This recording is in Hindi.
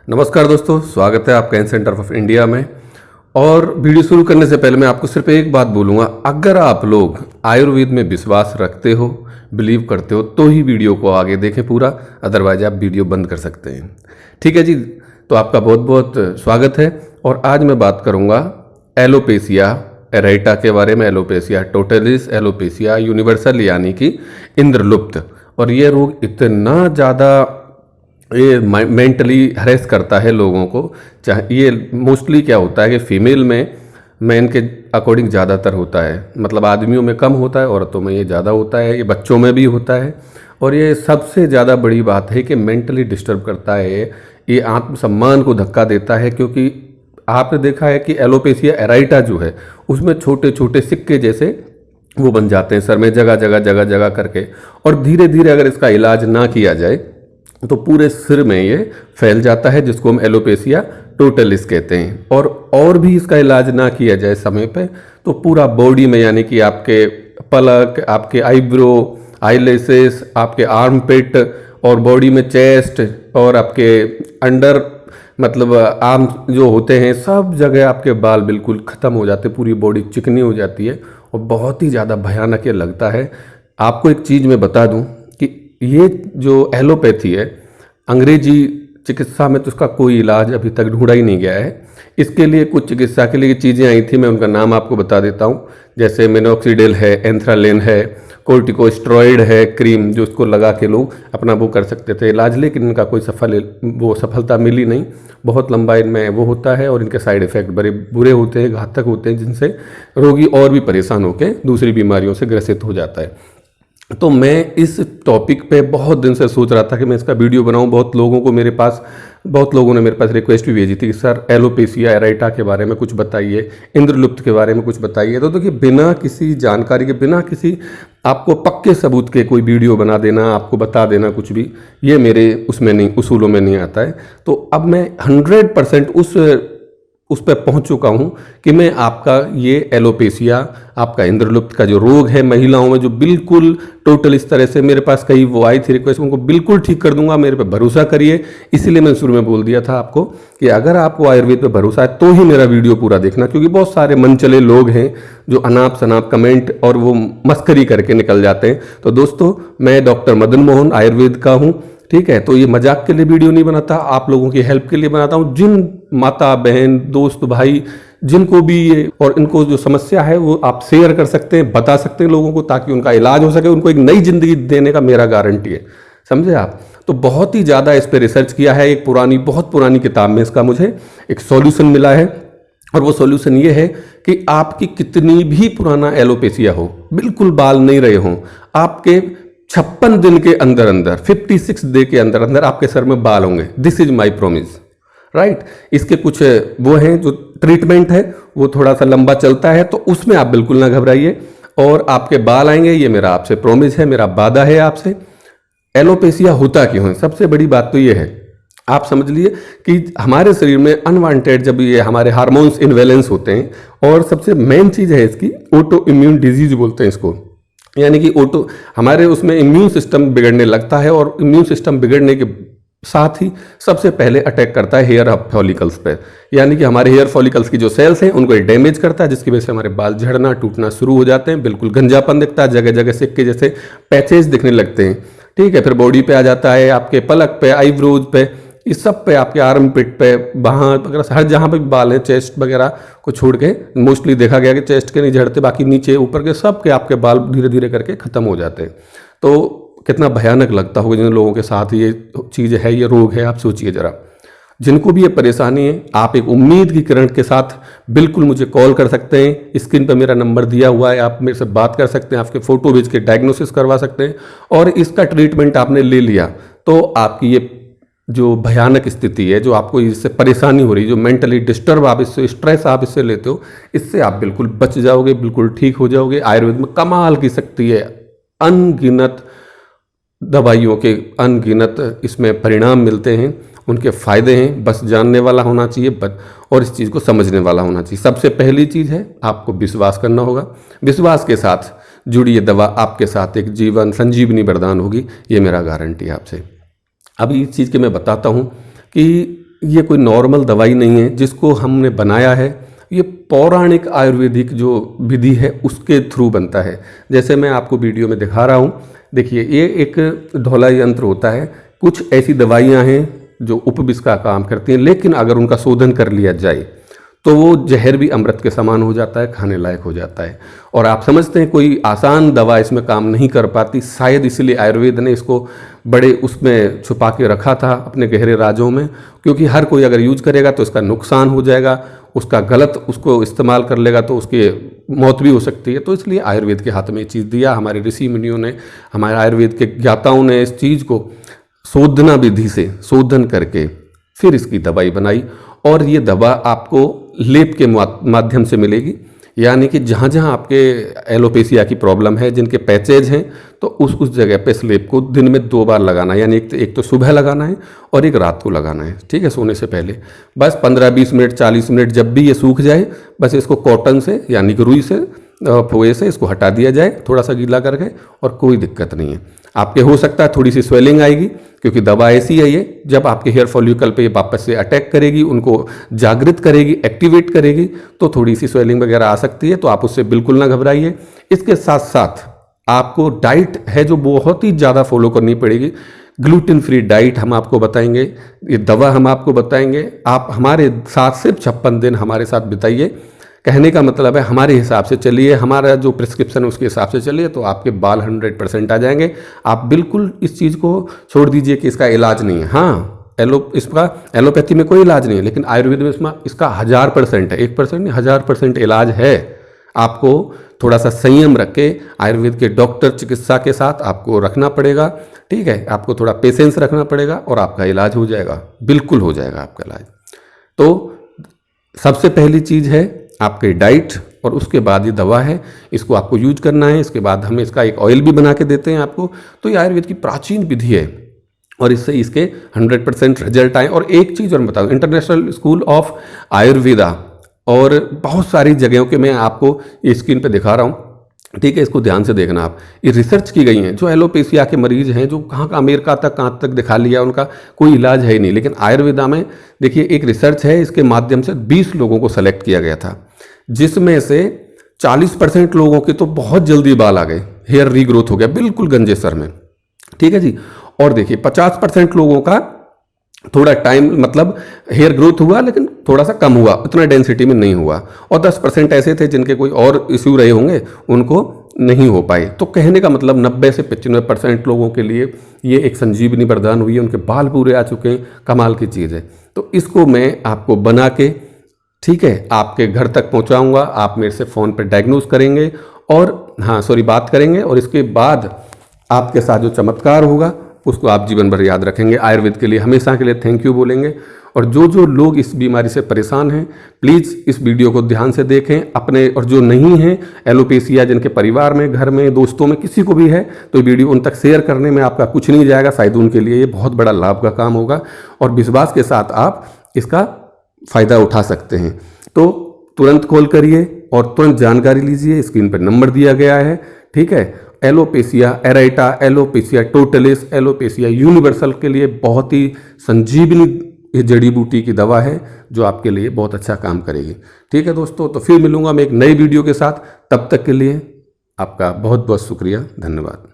नमस्कार दोस्तों, स्वागत है आपका इन सेंटर ऑफ इंडिया में। और वीडियो शुरू करने से पहले मैं आपको सिर्फ एक बात बोलूँगा, अगर आप लोग आयुर्वेद में विश्वास रखते हो, बिलीव करते हो, तो ही वीडियो को आगे देखें पूरा, अदरवाइज आप वीडियो बंद कर सकते हैं। ठीक है जी, तो आपका बहुत बहुत स्वागत है। और आज मैं बात करूँगा एलोपेशिया एरेटा के बारे में, एलोपेशिया टोटलिस, एलोपेशिया यूनिवर्सल यानी कि इंद्रलुप्त। और ये रोग इतना ज़्यादा ये मेंटली हरेस करता है लोगों को। चाहे ये मोस्टली क्या होता है कि फीमेल में मैन के अकॉर्डिंग ज़्यादातर होता है, मतलब आदमियों में कम होता है, औरतों में ये ज़्यादा होता है, ये बच्चों में भी होता है। और ये सबसे ज़्यादा बड़ी बात है कि मेंटली डिस्टर्ब करता है, ये आत्मसम्मान को धक्का देता है। क्योंकि आपने देखा है कि एलोपेशिया एराइटा जो है उसमें छोटे छोटे सिक्के जैसे वो बन जाते हैं सर में, जगह जगह जगह जगह करके। और धीरे धीरे अगर इसका इलाज ना किया जाए तो पूरे सिर में ये फैल जाता है, जिसको हम एलोपेशिया टोटलिस कहते हैं। और भी इसका इलाज ना किया जाए समय पे तो पूरा बॉडी में, यानी कि आपके पलक, आपके आईब्रो, आईलैशेस, आपके आर्मपिट और बॉडी में चेस्ट और आपके अंडर मतलब आर्म जो होते हैं, सब जगह आपके बाल बिल्कुल ख़त्म हो जाते हैं, पूरी बॉडी चिकनी हो जाती है और बहुत ही ज़्यादा भयानक ये लगता है। आपको एक चीज़ मैं बता दूं कि ये जो एलोपैथी है, अंग्रेजी चिकित्सा में तो उसका कोई इलाज अभी तक ढूंढा ही नहीं गया है। इसके लिए कुछ चिकित्सा के लिए चीज़ें आई थी, मैं उनका नाम आपको बता देता हूँ। जैसे मिनोक्सिडिल है, एंथ्रालेन है, कोर्टिकोस्टेरॉइड है, क्रीम जो उसको लगा के लोग अपना वो कर सकते थे इलाज, लेकिन इनका कोई सफलता मिली नहीं। बहुत लंबा इनमें वो होता है और इनके साइड इफ़ेक्ट बड़े बुरे होते हैं, घातक होते हैं, जिनसे रोगी और भी परेशान होकर दूसरी बीमारियों से ग्रसित हो जाता है। तो मैं इस टॉपिक पे बहुत दिन से सोच रहा था कि मैं इसका वीडियो बनाऊं। बहुत लोगों ने मेरे पास रिक्वेस्ट भी भेजी थी कि सर एलोपेशिया एराइटा के बारे में कुछ बताइए, इंद्रलुप्त के बारे में कुछ बताइए। तो देखिए, बिना किसी जानकारी के, बिना किसी आपको पक्के सबूत के कोई वीडियो बना देना, आपको बता देना कुछ भी, ये मेरे उसमें नहीं, उसूलों में नहीं आता है। तो अब मैं 100% उस पर पहुंच चुका हूं कि मैं आपका ये एलोपेशिया, आपका इंद्रलुप्त का जो रोग है महिलाओं में, जो बिल्कुल टोटल इस तरह से मेरे पास कई वो आई थी रिक्वेस्ट, उनको बिल्कुल ठीक कर दूंगा, मेरे पे भरोसा करिए। इसीलिए मैंने शुरू में बोल दिया था आपको कि अगर आपको आयुर्वेद पे भरोसा है तो ही मेरा वीडियो पूरा देखना, क्योंकि बहुत सारे मनचले लोग हैं जो अनाप शनाप कमेंट और वो मस्करी करके निकल जाते हैं। तो दोस्तों, मैं डॉक्टर मदन मोहन आयुर्वेद का हूँ, ठीक है। तो ये मजाक के लिए वीडियो नहीं बनाता, आप लोगों की हेल्प के लिए बनाता हूँ। जिन माता बहन दोस्त भाई जिनको भी ये और इनको जो समस्या है वो आप शेयर कर सकते हैं, बता सकते हैं लोगों को, ताकि उनका इलाज हो सके, उनको एक नई जिंदगी देने का मेरा गारंटी है, समझे आप। तो बहुत ही ज़्यादा इस पर रिसर्च किया है। एक बहुत पुरानी किताब में इसका मुझे एक सॉल्यूशन मिला है, और वो सॉल्यूशन ये है कि आपकी कितनी भी पुराना एलोपेशिया हो, बिल्कुल बाल नहीं रहे हों, आपके 56 दिन के अंदर अंदर, 56 डे के अंदर अंदर आपके सर में बाल होंगे। This is my promise, right. इसके कुछ वो हैं जो ट्रीटमेंट है, वो थोड़ा सा लंबा चलता है, तो उसमें आप बिल्कुल ना घबराइए और आपके बाल आएंगे, ये मेरा आपसे प्रोमिस है, मेरा वादा है आपसे। एलोपेशिया होता क्यों है, सबसे बड़ी बात तो ये है, आप समझ लिए कि हमारे शरीर में अनवांटेड जब ये हमारे हार्मोन्स इनबैलेंस होते हैं, और सबसे मेन चीज़ है इसकी ऑटो इम्यून डिजीज बोलते हैं इसको, यानी कि हमारे उसमें इम्यून सिस्टम बिगड़ने लगता है, और इम्यून सिस्टम बिगड़ने के साथ ही सबसे पहले अटैक करता है हेयर फॉलिकल्स पे, यानी कि हमारे हेयर फॉलिकल्स की जो सेल्स हैं उनको डैमेज करता है, जिसकी वजह से हमारे बाल झड़ना टूटना शुरू हो जाते हैं, बिल्कुल गंजापन दिखता है, जगह जगह सिक्के जैसे पैचेज दिखने लगते हैं, ठीक है। फिर बॉडी पे आ जाता है, आपके पलक पे, आईब्रोज पे, इस सब पे, आपके आर्म पिट पे, वहाँ वगैरह, हर जहाँ पे भी बाल हैं, चेस्ट वगैरह को छोड़ के मोस्टली देखा गया कि चेस्ट के नहीं झड़ते, बाकी नीचे ऊपर के सब के आपके बाल धीरे धीरे करके ख़त्म हो जाते हैं। तो कितना भयानक लगता होगा जिन लोगों के साथ ये चीज़ है, ये रोग है। आप सोचिए ज़रा, जिनको भी ये परेशानी है, आप एक उम्मीद की किरण के साथ बिल्कुल मुझे कॉल कर सकते हैं। स्क्रीन पर मेरा नंबर दिया हुआ है, आप मेरे से बात कर सकते हैं, आपके फ़ोटो भेज के डायग्नोसिस करवा सकते हैं, और इसका ट्रीटमेंट आपने ले लिया तो आपकी ये जो भयानक स्थिति है, जो आपको इससे परेशानी हो रही है, जो मेंटली डिस्टर्ब आप इससे, स्ट्रेस आप इससे लेते हो, इससे आप बिल्कुल बच जाओगे, बिल्कुल ठीक हो जाओगे। आयुर्वेद में कमाल की शक्ति है, अनगिनत दवाइयों के अनगिनत इसमें परिणाम मिलते हैं, उनके फ़ायदे हैं। बस जानने वाला होना चाहिए और इस चीज़ को समझने वाला होना चाहिए। सबसे पहली चीज़ है आपको विश्वास करना होगा। विश्वास के साथ जुड़ी ये दवा आपके साथ एक जीवन संजीवनी वरदान होगी, ये मेरा गारंटी है आपसे। अब इस चीज़ के मैं बताता हूँ कि ये कोई नॉर्मल दवाई नहीं है जिसको हमने बनाया है, ये पौराणिक आयुर्वेदिक जो विधि है उसके थ्रू बनता है। जैसे मैं आपको वीडियो में दिखा रहा हूँ, देखिए ये एक ढोला यंत्र होता है। कुछ ऐसी दवाइयाँ हैं जो उपविष का काम करती हैं, लेकिन अगर उनका शोधन कर लिया जाए तो वो जहर भी अमृत के समान हो जाता है, खाने लायक हो जाता है। और आप समझते हैं कोई आसान दवा इसमें काम नहीं कर पाती, शायद इसलिए आयुर्वेद ने इसको बड़े उसमें छुपा के रखा था अपने गहरे राजों में, क्योंकि हर कोई अगर यूज करेगा तो इसका नुकसान हो जाएगा, उसका गलत उसको इस्तेमाल कर लेगा तो उसकी मौत भी हो सकती है। तो इसलिए आयुर्वेद के हाथ में ये चीज़ दिया, हमारे ऋषि मुनियों ने, हमारे आयुर्वेद के ज्ञाताओं ने इस चीज़ को शोधना विधि से शोधन करके फिर इसकी दवाई बनाई। और ये दवा आपको लेप के माध्यम से मिलेगी, यानी कि जहाँ जहाँ आपके एलोपेशिया की प्रॉब्लम है, जिनके पैचेज हैं, तो उस जगह पे इस लेप को दिन में 2 बार लगाना है, यानी एक तो सुबह लगाना है और एक रात को लगाना है, ठीक है, सोने से पहले। बस 15-20 मिनट 40 मिनट जब भी ये सूख जाए, बस इसको कॉटन से यानी कि रुई से फुए से इसको हटा दिया जाए, थोड़ा सा गीला करके, और कोई दिक्कत नहीं है। आपके हो सकता है थोड़ी सी स्वेलिंग आएगी, क्योंकि दवा ऐसी है ये, जब आपके हेयर फॉलिकल पे ये वापस से अटैक करेगी, उनको जागृत करेगी, एक्टिवेट करेगी, तो थोड़ी सी स्वेलिंग वगैरह आ सकती है, तो आप उससे बिल्कुल ना घबराइए। इसके साथ साथ आपको डाइट है जो बहुत ही ज़्यादा फॉलो करनी पड़ेगी। ग्लूटेन फ्री डाइट हम आपको बताएंगे, ये दवा हम आपको बताएंगे। आप हमारे साथ सिर्फ 56 दिन हमारे साथ बिताइए, कहने का मतलब है हमारे हिसाब से चलिए, हमारा जो प्रिस्क्रिप्शन है उसके हिसाब से चलिए, तो आपके बाल 100% आ जाएंगे। आप बिल्कुल इस चीज़ को छोड़ दीजिए कि इसका इलाज नहीं है। हाँ, इसका एलोपैथी में कोई इलाज नहीं है, लेकिन आयुर्वेद में इसका 1000% है, 1% नहीं 1000% इलाज है। आपको थोड़ा सा संयम रख के आयुर्वेद के डॉक्टर चिकित्सा के साथ आपको रखना पड़ेगा, ठीक है, आपको थोड़ा पेशेंस रखना पड़ेगा और आपका इलाज हो जाएगा, बिल्कुल हो जाएगा आपका इलाज। तो सबसे पहली चीज़ है आपकी डाइट, और उसके बाद ये दवा है, इसको आपको यूज करना है। इसके बाद हम इसका एक ऑयल भी बना के देते हैं आपको। तो ये आयुर्वेद की प्राचीन विधि है और इससे इसके 100% रिजल्ट आए। और एक चीज़ और मैं बताऊँ, इंटरनेशनल स्कूल ऑफ आयुर्वेदा और बहुत सारी जगहों के मैं आपको ये स्क्रीन पे दिखा रहा हूँ, ठीक है, इसको ध्यान से देखना आप। ये रिसर्च की गई हैं, जो एलोपेशिया के मरीज हैं, जो कहाँ अमेरिका तक कहाँ तक दिखा लिया, उनका कोई इलाज है ही नहीं, लेकिन आयुर्वेदा में देखिए एक रिसर्च है, इसके माध्यम से 20 लोगों को सेलेक्ट किया गया था, जिसमें से 40% लोगों के तो बहुत जल्दी बाल आ गए, हेयर रीग्रोथ हो गया बिल्कुल गंजे सर में, ठीक है जी। और देखिए 50% लोगों का थोड़ा टाइम, मतलब हेयर ग्रोथ हुआ लेकिन थोड़ा सा कम हुआ, उतना डेंसिटी में नहीं हुआ। और 10% ऐसे थे जिनके कोई और इश्यू रहे होंगे, उनको नहीं हो पाए। तो कहने का मतलब 90 से 95% लोगों के लिए ये एक संजीवनी वरदान हुई है, उनके बाल पूरे आ चुके हैं, कमाल की चीज़ है। तो इसको मैं आपको बना के, ठीक है, आपके घर तक पहुंचाऊंगा। आप मेरे से फ़ोन पर डायग्नोज करेंगे और बात करेंगे, और इसके बाद आपके साथ जो चमत्कार होगा उसको आप जीवन भर याद रखेंगे। आयुर्वेद के लिए हमेशा के लिए थैंक यू बोलेंगे। और जो लोग इस बीमारी से परेशान हैं, प्लीज़ इस वीडियो को ध्यान से देखें अपने, और जो नहीं हैं एलोपेशिया, जिनके परिवार में, घर में, दोस्तों में किसी को भी है, तो वीडियो उन तक शेयर करने में आपका कुछ नहीं जाएगा, शायद उनके लिए ये बहुत बड़ा लाभ का काम होगा, और विश्वास के साथ आप इसका फ़ायदा उठा सकते हैं। तो तुरंत कॉल करिए और तुरंत जानकारी लीजिए, स्क्रीन पर नंबर दिया गया है, ठीक है। Alopecia areata, alopecia totalis, alopecia universal के लिए बहुत ही संजीवनी जड़ी बूटी की दवा है, जो आपके लिए बहुत अच्छा काम करेगी, ठीक है दोस्तों। तो फिर मिलूंगा मैं एक नई वीडियो के साथ, तब तक के लिए आपका बहुत बहुत शुक्रिया, धन्यवाद।